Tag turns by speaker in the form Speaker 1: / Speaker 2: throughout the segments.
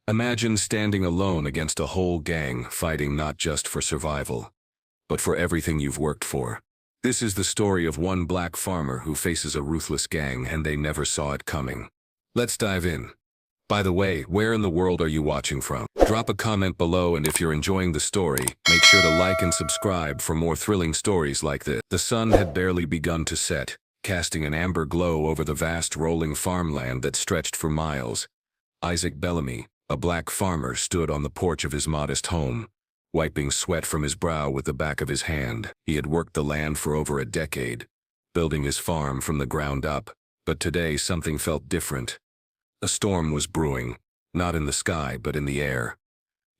Speaker 1: Imagine standing alone against a whole gang, fighting not just for survival, but for everything you've worked for. This is the story of one black farmer who faces a ruthless gang and they never saw it coming. Let's dive in. By the way, where in the world are you watching from? Drop a comment below, and if you're enjoying the story, make sure to like and subscribe for more thrilling stories like this. The sun had barely begun to set, casting an amber glow over the vast rolling farmland that stretched for miles. Isaac Bellamy, a black farmer, stood on the porch of his modest home, wiping sweat from his brow with the back of his hand. He had worked the land for over a decade, building his farm from the ground up, but today something felt different. A storm was brewing, not in the sky but in the air.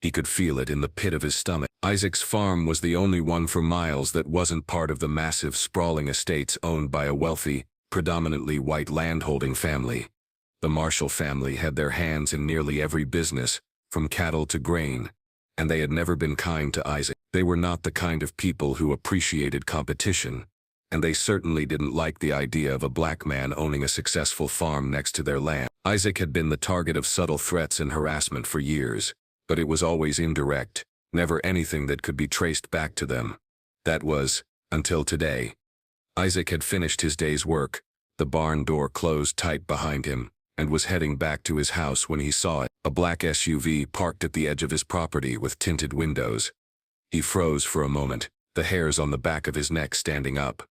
Speaker 1: He could feel it in the pit of his stomach. Isaac's farm was the only one for miles that wasn't part of the massive, sprawling estates owned by a wealthy, predominantly white landholding family. The Marshall family had their hands in nearly every business, from cattle to grain, and they had never been kind to Isaac. They were not the kind of people who appreciated competition, and they certainly didn't like the idea of a black man owning a successful farm next to their land. Isaac had been the target of subtle threats and harassment for years, but it was always indirect, never anything that could be traced back to them. That was, until today. Isaac had finished his day's work, the barn door closed tight behind him, and was heading back to his house when he saw it, a black SUV parked at the edge of his property with tinted windows. He froze for a moment, the hairs on the back of his neck standing up.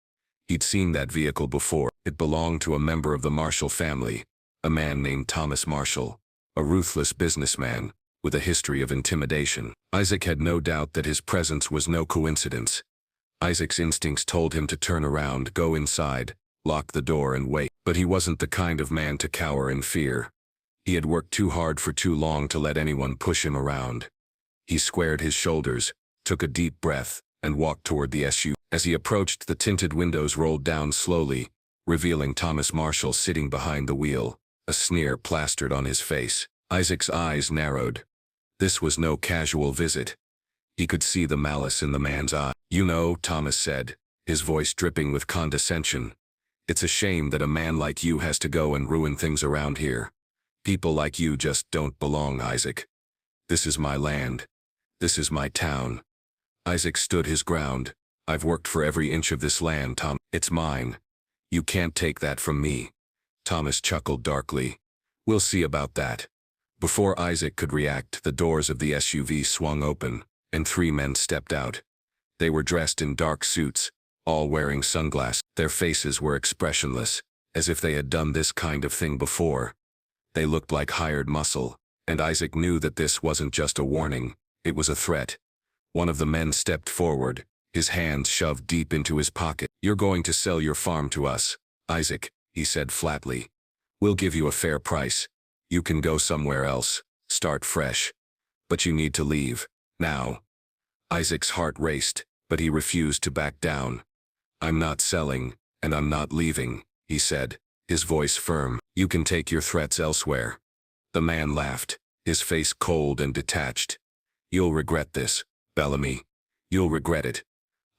Speaker 1: He'd seen that vehicle before. It belonged to a member of the Marshall family, a man named Thomas Marshall, a ruthless businessman with a history of intimidation. Isaac had no doubt that his presence was no coincidence. Isaac's instincts told him to turn around, go inside, lock the door and wait. But he wasn't the kind of man to cower in fear. He had worked too hard for too long to let anyone push him around. He squared his shoulders, took a deep breath, and walked toward the SUV. As he approached, the tinted windows rolled down slowly, revealing Thomas Marshall sitting behind the wheel, a sneer plastered on his face. Isaac's eyes narrowed. This was no casual visit. He could see the malice in the man's eye. "You know," Thomas said, his voice dripping with condescension, "it's a shame that a man like you has to go and ruin things around here. People like you just don't belong, Isaac. This is my land. This is my town." Isaac stood his ground. "I've worked for every inch of this land, Tom. It's mine. You can't take that from me." Thomas chuckled darkly. "We'll see about that." Before Isaac could react, the doors of the SUV swung open, and three men stepped out. They were dressed in dark suits, all wearing sunglasses. Their faces were expressionless, as if they had done this kind of thing before. They looked like hired muscle, and Isaac knew that this wasn't just a warning, it was a threat. One of the men stepped forward, his hands shoved deep into his pocket. "You're going to sell your farm to us, Isaac," he said flatly. "We'll give you a fair price. You can go somewhere else, start fresh. But you need to leave, now." Isaac's heart raced, but he refused to back down. "I'm not selling, and I'm not leaving," he said, his voice firm. "You can take your threats elsewhere." The man laughed, his face cold and detached. "You'll regret this, Bellamy. You'll regret it."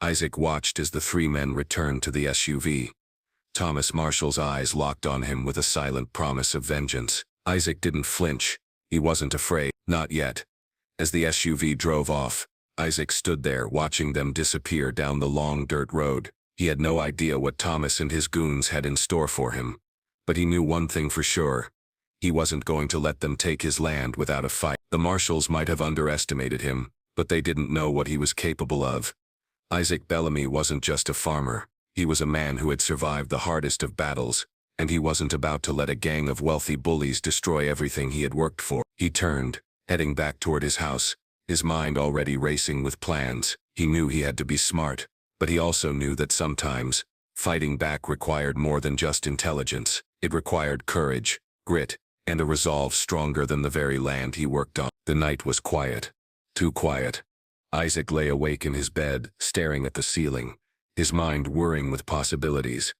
Speaker 1: Isaac watched as the three men returned to the SUV. Thomas Marshall's eyes locked on him with a silent promise of vengeance. Isaac didn't flinch. He wasn't afraid. Not yet. As the SUV drove off, Isaac stood there watching them disappear down the long dirt road. He had no idea what Thomas and his goons had in store for him. But he knew one thing for sure. He wasn't going to let them take his land without a fight. The Marshalls might have underestimated him, but they didn't know what he was capable of. Isaac Bellamy wasn't just a farmer. He was a man who had survived the hardest of battles, and he wasn't about to let a gang of wealthy bullies destroy everything he had worked for. He turned, heading back toward his house, his mind already racing with plans. He knew he had to be smart, but he also knew that sometimes, fighting back required more than just intelligence. It required courage, grit, and a resolve stronger than the very land he worked on. The night was quiet. Too quiet. Isaac lay awake in his bed, staring at the ceiling, his mind whirring with possibilities.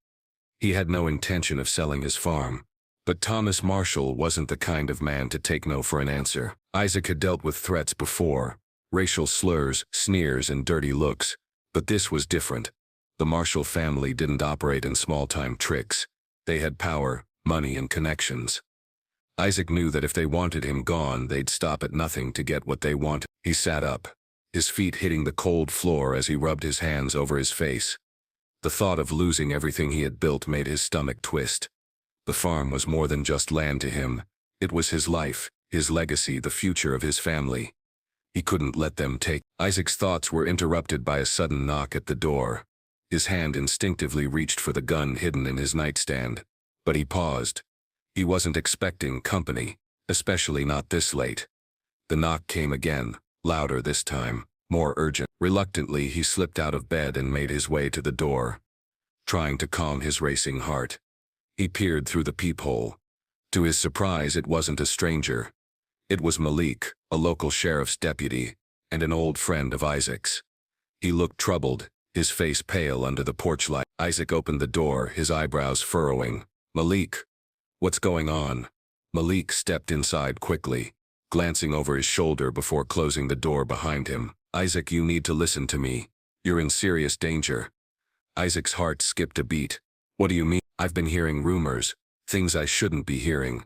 Speaker 1: He had no intention of selling his farm, but Thomas Marshall wasn't the kind of man to take no for an answer. Isaac had dealt with threats before, racial slurs, sneers, and dirty looks, but this was different. The Marshall family didn't operate in small-time tricks. They had power, money, and connections. Isaac knew that if they wanted him gone, they'd stop at nothing to get what they wanted. He sat up, his feet hitting the cold floor as he rubbed his hands over his face. The thought of losing everything he had built made his stomach twist. The farm was more than just land to him. It was his life, his legacy, the future of his family. He couldn't let them take. Isaac's thoughts were interrupted by a sudden knock at the door. His hand instinctively reached for the gun hidden in his nightstand, but he paused. He wasn't expecting company, especially not this late. The knock came again, louder this time, more urgent. Reluctantly, he slipped out of bed and made his way to the door, trying to calm his racing heart. He peered through the peephole. To his surprise, it wasn't a stranger. It was Malik, a local sheriff's deputy, and an old friend of Isaac's. He looked troubled, his face pale under the porch light. Isaac opened the door, his eyebrows furrowing. "Malik, what's going on?" Malik stepped inside quickly, glancing over his shoulder before closing the door behind him. "Isaac, you need to listen to me. You're in serious danger." Isaac's heart skipped a beat. "What do you mean?" "I've been hearing rumors, things I shouldn't be hearing.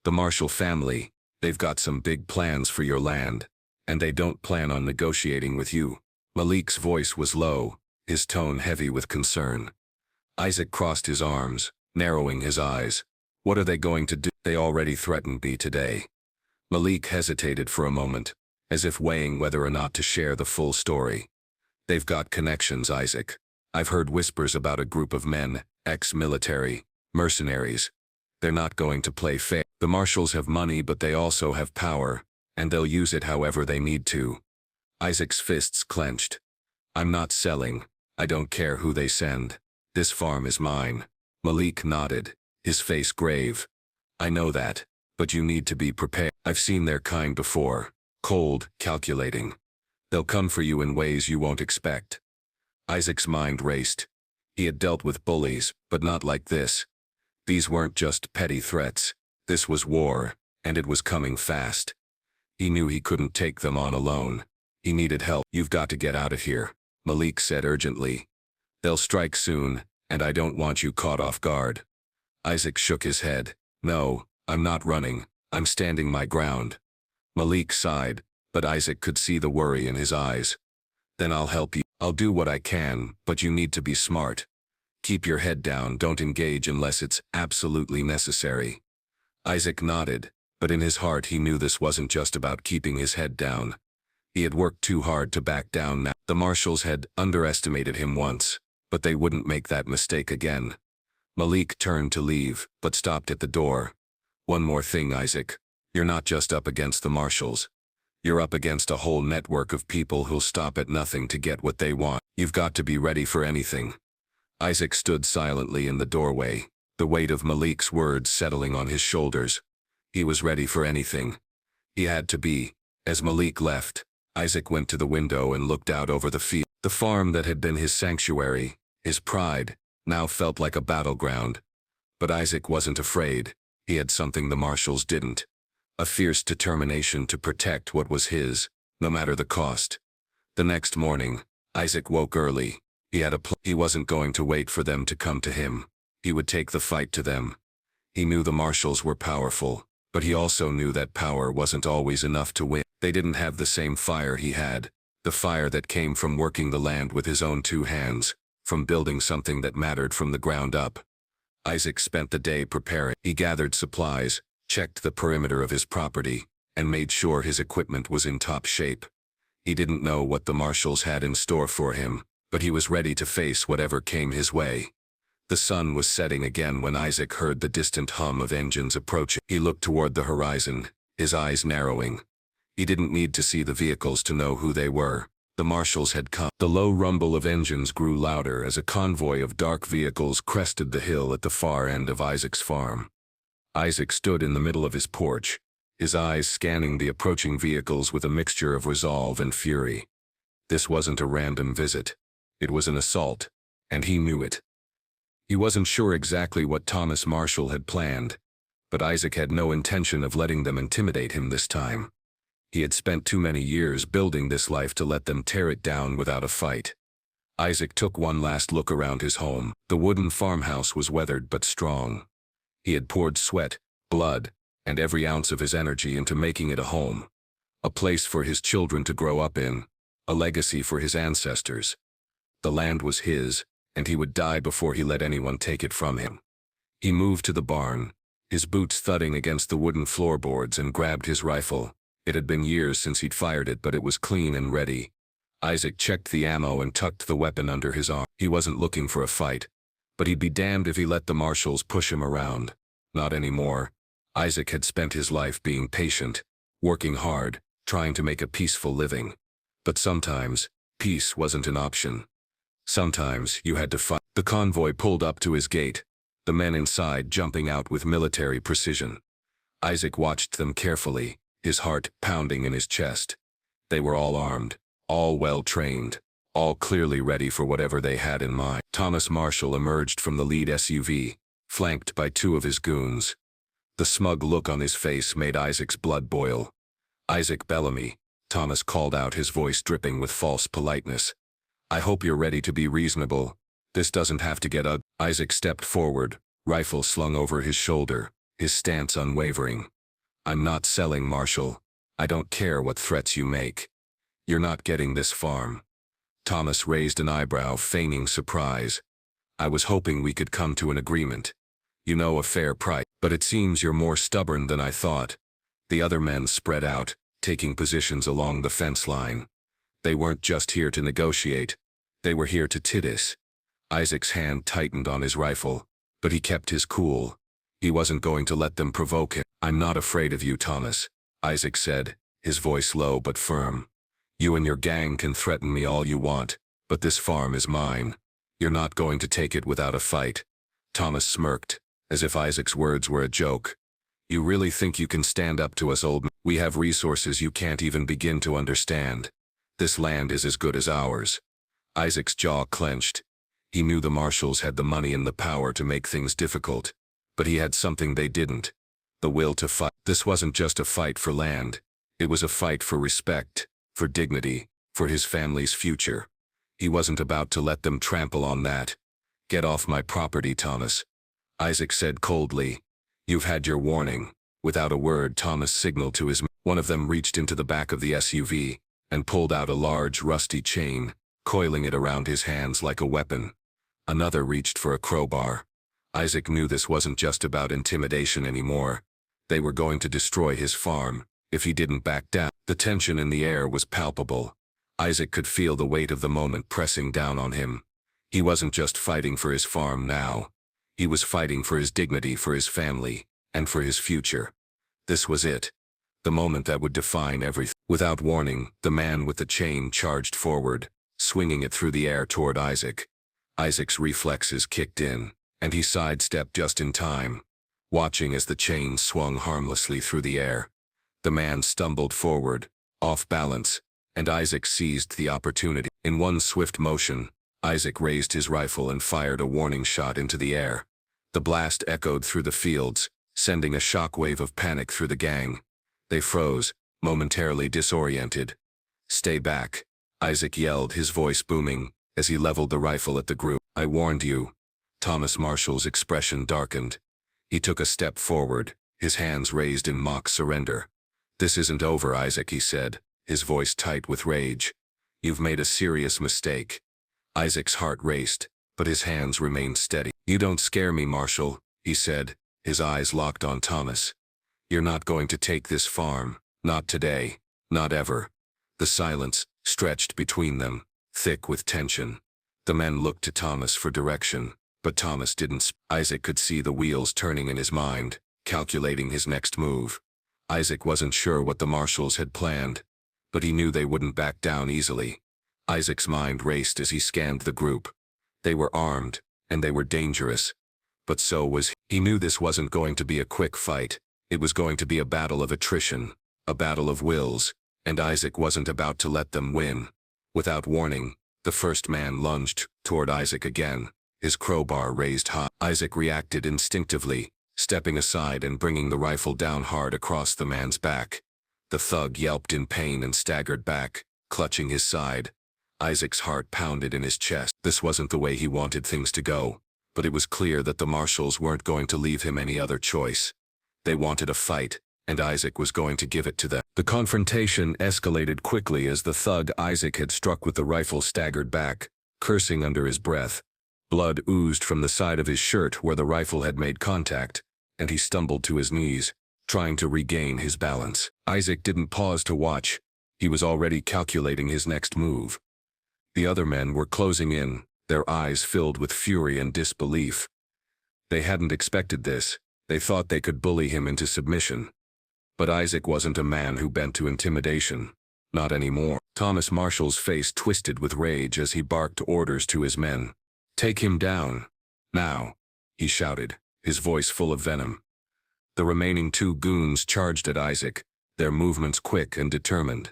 Speaker 1: The Marshall family, they've got some big plans for your land, and they don't plan on negotiating with you." Malik's voice was low, his tone heavy with concern. Isaac crossed his arms, narrowing his eyes. "What are they going to do?" "They already threatened me today." Malik hesitated for a moment, as if weighing whether or not to share the full story. "They've got connections, Isaac. I've heard whispers about a group of men, ex-military, mercenaries. They're not going to play fair. The Marshalls have money, but they also have power, and they'll use it however they need to." Isaac's fists clenched. "I'm not selling. I don't care who they send. This farm is mine." Malik nodded, his face grave. "I know that, but you need to be prepared. I've seen their kind before. Cold, calculating. They'll come for you in ways you won't expect." Isaac's mind raced. He had dealt with bullies, but not like this. These weren't just petty threats. This was war, and it was coming fast. He knew he couldn't take them on alone. He needed help. "You've got to get out of here," Malik said urgently. "They'll strike soon, and I don't want you caught off guard." Isaac shook his head. "No, I'm not running. I'm standing my ground." Malik sighed, but Isaac could see the worry in his eyes. "Then I'll help you. I'll do what I can, but you need to be smart. Keep your head down, don't engage unless it's absolutely necessary." Isaac nodded, but in his heart he knew this wasn't just about keeping his head down. He had worked too hard to back down now. The Marshalls had underestimated him once, but they wouldn't make that mistake again. Malik turned to leave, but stopped at the door. "One more thing, Isaac. You're not just up against the Marshalls. You're up against a whole network of people who'll stop at nothing to get what they want. You've got to be ready for anything." Isaac stood silently in the doorway, the weight of Malik's words settling on his shoulders. He was ready for anything. He had to be. As Malik left, Isaac went to the window and looked out over the field. The farm that had been his sanctuary, his pride, now felt like a battleground. But Isaac wasn't afraid. He had something the Marshalls didn't. A fierce determination to protect what was his, no matter the cost. The next morning, Isaac woke early. He had a plan. He wasn't going to wait for them to come to him. He would take the fight to them. He knew the Marshalls were powerful, but he also knew that power wasn't always enough to win. They didn't have the same fire he had, the fire that came from working the land with his own two hands, from building something that mattered from the ground up. Isaac spent the day preparing. He gathered supplies, checked the perimeter of his property, and made sure his equipment was in top shape. He didn't know what the Marshalls had in store for him, but he was ready to face whatever came his way. The sun was setting again when Isaac heard the distant hum of engines approaching. He looked toward the horizon, his eyes narrowing. He didn't need to see the vehicles to know who they were. The Marshalls had come. The low rumble of engines grew louder as a convoy of dark vehicles crested the hill at the far end of Isaac's farm. Isaac stood in the middle of his porch, his eyes scanning the approaching vehicles with a mixture of resolve and fury. This wasn't a random visit. It was an assault, and he knew it. He wasn't sure exactly what Thomas Marshall had planned, but Isaac had no intention of letting them intimidate him this time. He had spent too many years building this life to let them tear it down without a fight. Isaac took one last look around his home. The wooden farmhouse was weathered but strong. He had poured sweat, blood, and every ounce of his energy into making it a home. A place for his children to grow up in, a legacy for his ancestors. The land was his, and he would die before he let anyone take it from him. He moved to the barn, his boots thudding against the wooden floorboards, and grabbed his rifle. It had been years since he'd fired it, but it was clean and ready. Isaac checked the ammo and tucked the weapon under his arm. He wasn't looking for a fight, but he'd be damned if he let the marshals push him around. Not anymore. Isaac had spent his life being patient, working hard, trying to make a peaceful living. But sometimes, peace wasn't an option. Sometimes you had to fight. The convoy pulled up to his gate, the men inside jumping out with military precision. Isaac watched them carefully, his heart pounding in his chest. They were all armed, all well-trained, all clearly ready for whatever they had in mind. Thomas Marshall emerged from the lead SUV, flanked by two of his goons. The smug look on his face made Isaac's blood boil. "Isaac Bellamy," Thomas called out, his voice dripping with false politeness. "I hope you're ready to be reasonable. This doesn't have to get ugly." Isaac stepped forward, rifle slung over his shoulder, his stance unwavering. "I'm not selling, Marshall. I don't care what threats you make. You're not getting this farm." Thomas raised an eyebrow, feigning surprise. "I was hoping we could come to an agreement. You know, a fair price. But it seems you're more stubborn than I thought." The other men spread out, taking positions along the fence line. They weren't just here to negotiate. They were here to tiddis. Isaac's hand tightened on his rifle, but he kept his cool. He wasn't going to let them provoke him. "I'm not afraid of you, Thomas," Isaac said, his voice low but firm. "You and your gang can threaten me all you want, but this farm is mine. You're not going to take it without a fight." Thomas smirked, as if Isaac's words were a joke. "You really think you can stand up to us, old man? We have resources you can't even begin to understand. This land is as good as ours." Isaac's jaw clenched. He knew the marshals had the money and the power to make things difficult, but he had something they didn't: the will to fight. This wasn't just a fight for land. It was a fight for respect, for dignity, for his family's future. He wasn't about to let them trample on that. "Get off my property, Thomas," Isaac said coldly. "You've had your warning." Without a word, Thomas signaled to his men. One of them reached into the back of the SUV and pulled out a large, rusty chain, coiling it around his hands like a weapon. Another reached for a crowbar. Isaac knew this wasn't just about intimidation anymore. They were going to destroy his farm if he didn't back down. The tension in the air was palpable. Isaac could feel the weight of the moment pressing down on him. He wasn't just fighting for his farm now. He was fighting for his dignity, for his family, and for his future. This was it. The moment that would define everything. Without warning, the man with the chain charged forward, swinging it through the air toward Isaac. Isaac's reflexes kicked in, and he sidestepped just in time, watching as the chain swung harmlessly through the air. The man stumbled forward, off balance, and Isaac seized the opportunity. In one swift motion, Isaac raised his rifle and fired a warning shot into the air. The blast echoed through the fields, sending a shockwave of panic through the gang. They froze, momentarily disoriented. "Stay back," Isaac yelled, his voice booming, as he leveled the rifle at the group. "I warned you." Thomas Marshall's expression darkened. He took a step forward, his hands raised in mock surrender. "This isn't over, Isaac," he said, his voice tight with rage. "You've made a serious mistake." Isaac's heart raced, but his hands remained steady. "You don't scare me, Marshall," he said, his eyes locked on Thomas. "You're not going to take this farm. Not today. Not ever." The silence stretched between them, thick with tension. The men looked to Thomas for direction, but Thomas didn't. Isaac could see the wheels turning in his mind, calculating his next move. Isaac wasn't sure what the marshals had planned, but he knew they wouldn't back down easily. Isaac's mind raced as he scanned the group. They were armed, and they were dangerous. But so was he. He knew this wasn't going to be a quick fight. It was going to be a battle of attrition, a battle of wills, and Isaac wasn't about to let them win. Without warning, the first man lunged toward Isaac again, his crowbar raised high. Isaac reacted instinctively, stepping aside and bringing the rifle down hard across the man's back. The thug yelped in pain and staggered back, clutching his side. Isaac's heart pounded in his chest. This wasn't the way he wanted things to go, but it was clear that the marshals weren't going to leave him any other choice. They wanted a fight, and Isaac was going to give it to them. The confrontation escalated quickly as the thug Isaac had struck with the rifle staggered back, cursing under his breath. Blood oozed from the side of his shirt where the rifle had made contact, and he stumbled to his knees, trying to regain his balance. Isaac didn't pause to watch. He was already calculating his next move. The other men were closing in, their eyes filled with fury and disbelief. They hadn't expected this. They thought they could bully him into submission. But Isaac wasn't a man who bent to intimidation. Not anymore. Thomas Marshall's face twisted with rage as he barked orders to his men. "Take him down. Now," he shouted, his voice full of venom. The remaining two goons charged at Isaac, their movements quick and determined.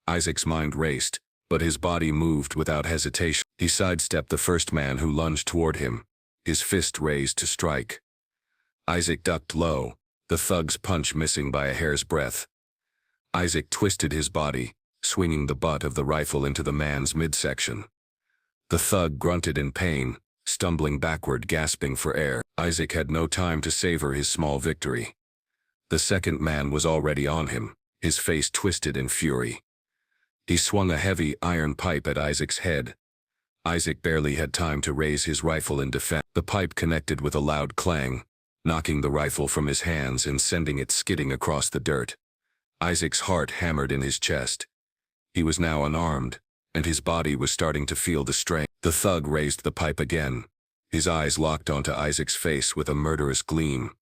Speaker 1: Isaac's mind raced, but his body moved without hesitation. He sidestepped the first man who lunged toward him, his fist raised to strike. Isaac ducked low, the thug's punch missing by a hair's breadth. Isaac twisted his body, swinging the butt of the rifle into the man's midsection. The thug grunted in pain, stumbling backward, gasping for air. Isaac had no time to savor his small victory. The second man was already on him, his face twisted in fury. He swung a heavy iron pipe at Isaac's head. Isaac barely had time to raise his rifle in defense. The pipe connected with a loud clang, knocking the rifle from his hands and sending it skidding across the dirt. Isaac's heart hammered in his chest. He was now unarmed, and his body was starting to feel the strain. The thug raised the pipe again. His eyes locked onto Isaac's face with a murderous gleam.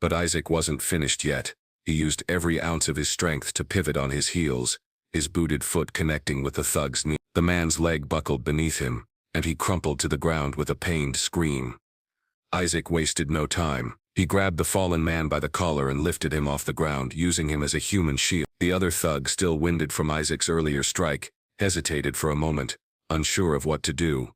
Speaker 1: But Isaac wasn't finished yet. He used every ounce of his strength to pivot on his heels, his booted foot connecting with the thug's knee. The man's leg buckled beneath him, and he crumpled to the ground with a pained scream. Isaac wasted no time. He grabbed the fallen man by the collar and lifted him off the ground, using him as a human shield. The other thug, still winded from Isaac's earlier strike, hesitated for a moment, unsure of what to do.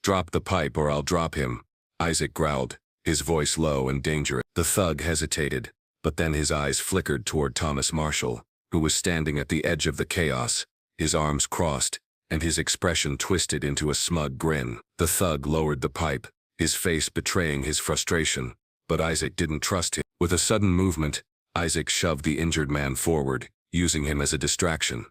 Speaker 1: "Drop the pipe or I'll drop him," Isaac growled, his voice low and dangerous. The thug hesitated, but then his eyes flickered toward Thomas Marshall, who was standing at the edge of the chaos, his arms crossed, and his expression twisted into a smug grin. The thug lowered the pipe, his face betraying his frustration, but Isaac didn't trust him. With a sudden movement, Isaac shoved the injured man forward, using him as a distraction.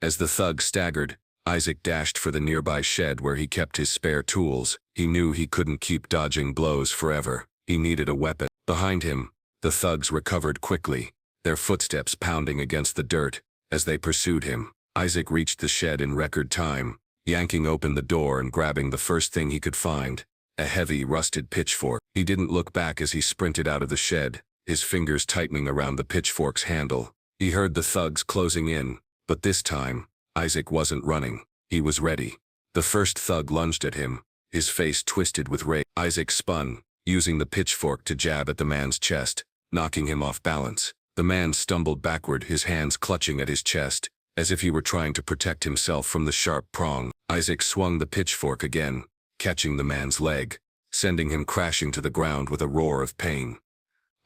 Speaker 1: As the thug staggered, Isaac dashed for the nearby shed where he kept his spare tools. He knew he couldn't keep dodging blows forever. He needed a weapon. Behind him, the thugs recovered quickly, their footsteps pounding against the dirt as they pursued him. Isaac reached the shed in record time, yanking open the door and grabbing the first thing he could find, a heavy, rusted pitchfork. He didn't look back as he sprinted out of the shed, his fingers tightening around the pitchfork's handle. He heard the thugs closing in, but this time, Isaac wasn't running. He was ready. The first thug lunged at him, his face twisted with rage. Isaac spun, using the pitchfork to jab at the man's chest, knocking him off balance. The man stumbled backward, his hands clutching at his chest, as if he were trying to protect himself from the sharp prong. Isaac swung the pitchfork again, catching the man's leg, sending him crashing to the ground with a roar of pain.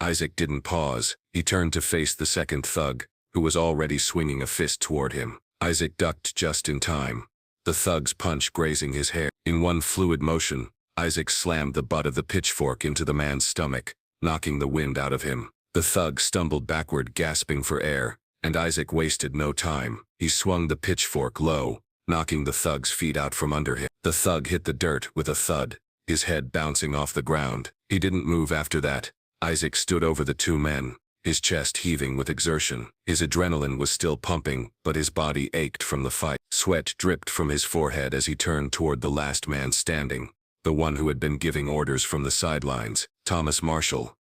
Speaker 1: Isaac didn't pause. He turned to face the second thug, who was already swinging a fist toward him. Isaac ducked just in time, the thug's punch grazing his hair. In one fluid motion, Isaac slammed the butt of the pitchfork into the man's stomach, knocking the wind out of him. The thug stumbled backward, gasping for air, and Isaac wasted no time. He swung the pitchfork low, knocking the thug's feet out from under him. The thug hit the dirt with a thud, his head bouncing off the ground. He didn't move after that. Isaac stood over the two men, his chest heaving with exertion. His adrenaline was still pumping, but his body ached from the fight. Sweat dripped from his forehead as he turned toward the last man standing, the one who had been giving orders from the sidelines, Thomas Marshall.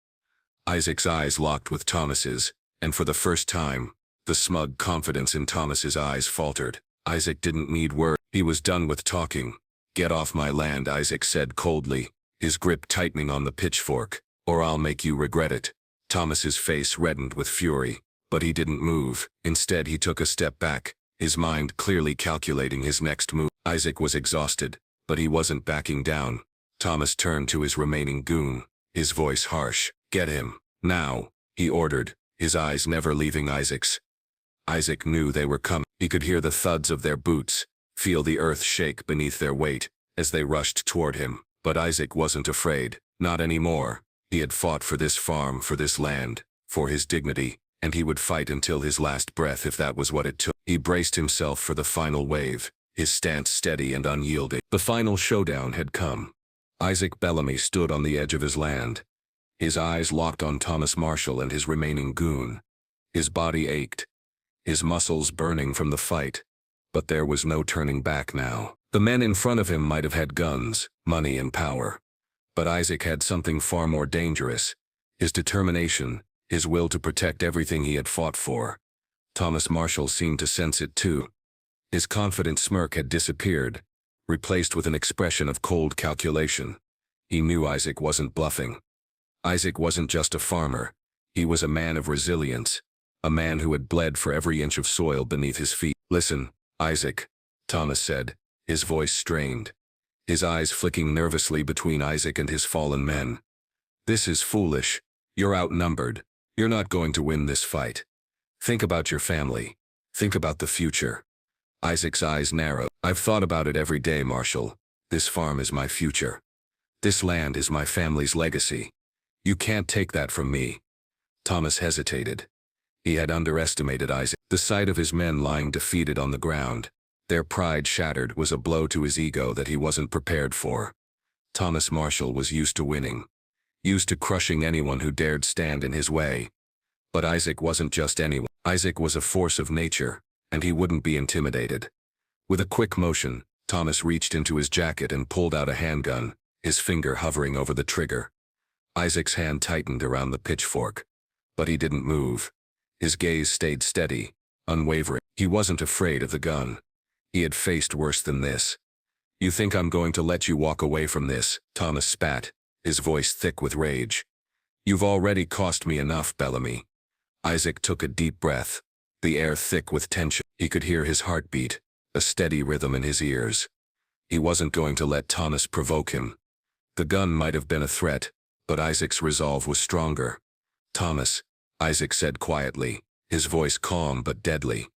Speaker 1: Isaac's eyes locked with Thomas's, and for the first time, the smug confidence in Thomas's eyes faltered. Isaac didn't need words. He was done with talking. "Get off my land," Isaac said coldly, his grip tightening on the pitchfork, "or I'll make you regret it." Thomas's face reddened with fury, but he didn't move. Instead, he took a step back, his mind clearly calculating his next move. Isaac was exhausted, but he wasn't backing down. Thomas turned to his remaining goon, his voice harsh. "Get him, now," he ordered, his eyes never leaving Isaac's. Isaac knew they were coming. He could hear the thuds of their boots, feel the earth shake beneath their weight, as they rushed toward him. But Isaac wasn't afraid, not anymore. He had fought for this farm, for this land, for his dignity, and he would fight until his last breath if that was what it took. He braced himself for the final wave, his stance steady and unyielding. The final showdown had come. Isaac Bellamy stood on the edge of his land, his eyes locked on Thomas Marshall and his remaining goon. His body ached, his muscles burning from the fight, but there was no turning back now. The men in front of him might have had guns, money, and power, but Isaac had something far more dangerous: his determination, his will to protect everything he had fought for. Thomas Marshall seemed to sense it too. His confident smirk had disappeared, replaced with an expression of cold calculation. He knew Isaac wasn't bluffing. Isaac wasn't just a farmer. He was a man of resilience, a man who had bled for every inch of soil beneath his feet. "Listen, Isaac," Thomas said, his voice strained, his eyes flicking nervously between Isaac and his fallen men. "This is foolish. You're outnumbered. You're not going to win this fight. Think about your family. Think about the future." Isaac's eyes narrowed. "I've thought about it every day, Marshall. This farm is my future. This land is my family's legacy. You can't take that from me." Thomas hesitated. He had underestimated Isaac. The sight of his men lying defeated on the ground, their pride shattered, was a blow to his ego that he wasn't prepared for. Thomas Marshall was used to winning, used to crushing anyone who dared stand in his way. But Isaac wasn't just anyone. Isaac was a force of nature, and he wouldn't be intimidated. With a quick motion, Thomas reached into his jacket and pulled out a handgun, his finger hovering over the trigger. Isaac's hand tightened around the pitchfork, but he didn't move. His gaze stayed steady, unwavering. He wasn't afraid of the gun. He had faced worse than this. "You think I'm going to let you walk away from this?" Thomas spat, his voice thick with rage. "You've already cost me enough, Bellamy." Isaac took a deep breath, the air thick with tension. He could hear his heartbeat, a steady rhythm in his ears. He wasn't going to let Thomas provoke him. The gun might have been a threat, but Isaac's resolve was stronger. "Thomas," Isaac said quietly, his voice calm but deadly,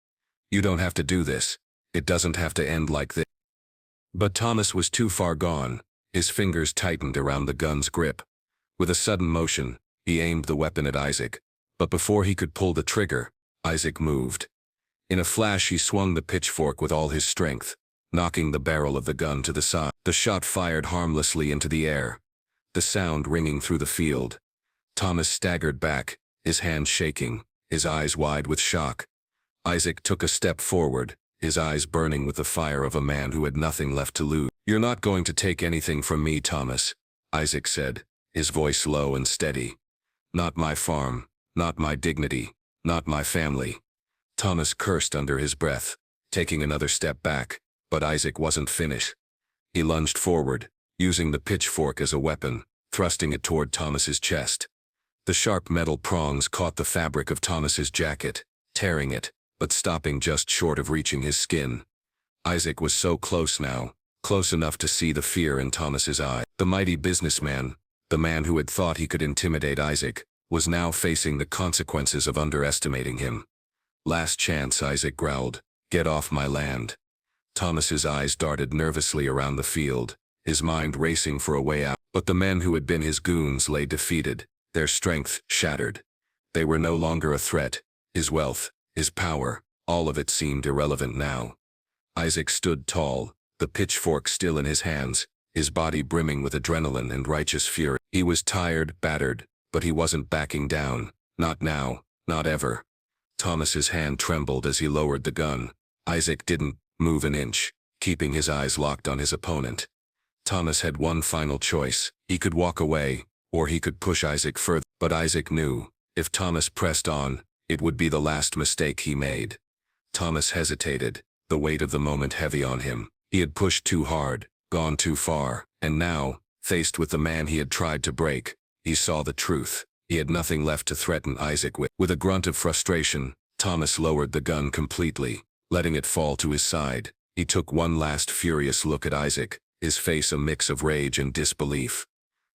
Speaker 1: "you don't have to do this. It doesn't have to end like this." But Thomas was too far gone. His fingers tightened around the gun's grip. With a sudden motion, he aimed the weapon at Isaac, but before he could pull the trigger, Isaac moved. In a flash he swung the pitchfork with all his strength, knocking the barrel of the gun to the side. The shot fired harmlessly into the air, the sound ringing through the field. Thomas staggered back, his hands shaking, his eyes wide with shock. Isaac took a step forward, his eyes burning with the fire of a man who had nothing left to lose. "You're not going to take anything from me, Thomas," Isaac said, his voice low and steady. "Not my farm, not my dignity, not my family." Thomas cursed under his breath, taking another step back, but Isaac wasn't finished. He lunged forward, using the pitchfork as a weapon, thrusting it toward Thomas's chest. The sharp metal prongs caught the fabric of Thomas's jacket, tearing it, but stopping just short of reaching his skin. Isaac was so close now, close enough to see the fear in Thomas's eye. The mighty businessman, the man who had thought he could intimidate Isaac, was now facing the consequences of underestimating him. "Last chance," Isaac growled. "Get off my land." Thomas's eyes darted nervously around the field, his mind racing for a way out. But the men who had been his goons lay defeated, their strength shattered. They were no longer a threat. His wealth, his power, all of it seemed irrelevant now. Isaac stood tall, the pitchfork still in his hands, his body brimming with adrenaline and righteous fury. He was tired, battered, but he wasn't backing down. Not now, not ever. Thomas's hand trembled as he lowered the gun. Isaac didn't move an inch, keeping his eyes locked on his opponent. Thomas had one final choice. He could walk away, or he could push Isaac further. But Isaac knew, if Thomas pressed on, it would be the last mistake he made. Thomas hesitated, the weight of the moment heavy on him. He had pushed too hard, gone too far, and now, faced with the man he had tried to break, he saw the truth. He had nothing left to threaten Isaac with. With a grunt of frustration, Thomas lowered the gun completely, letting it fall to his side. He took one last furious look at Isaac, his face a mix of rage and disbelief.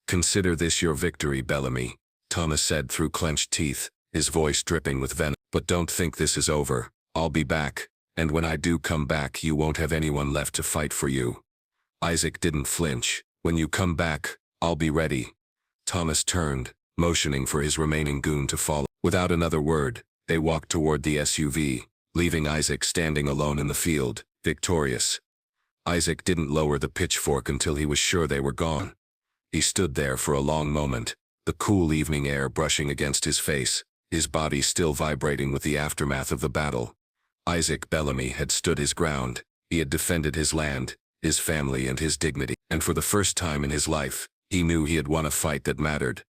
Speaker 1: "Consider this your victory, Bellamy," Thomas said through clenched teeth, his voice dripping with venom. "But don't think this is over. I'll be back, and when I do come back you won't have anyone left to fight for you." Isaac didn't flinch. "When you come back, I'll be ready." Thomas turned, motioning for his remaining goon to follow. Without another word, they walked toward the SUV, leaving Isaac standing alone in the field, victorious. Isaac didn't lower the pitchfork until he was sure they were gone. He stood there for a long moment, the cool evening air brushing against his face, his body still vibrating with the aftermath of the battle. Isaac Bellamy had stood his ground. He had defended his land, his family, and his dignity, and for the first time in his life, he knew he had won a fight that mattered.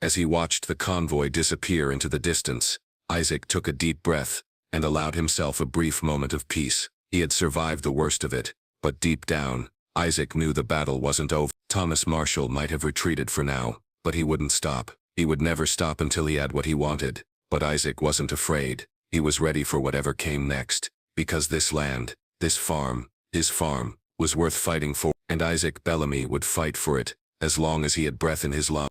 Speaker 1: As he watched the convoy disappear into the distance, Isaac took a deep breath and allowed himself a brief moment of peace. He had survived the worst of it, but deep down, Isaac knew the battle wasn't over. Thomas Marshall might have retreated for now, but he wouldn't stop. He would never stop until he had what he wanted. But Isaac wasn't afraid. He was ready for whatever came next, because this land, this farm, his farm, was worth fighting for, and Isaac Bellamy would fight for it, as long as he had breath in his lungs.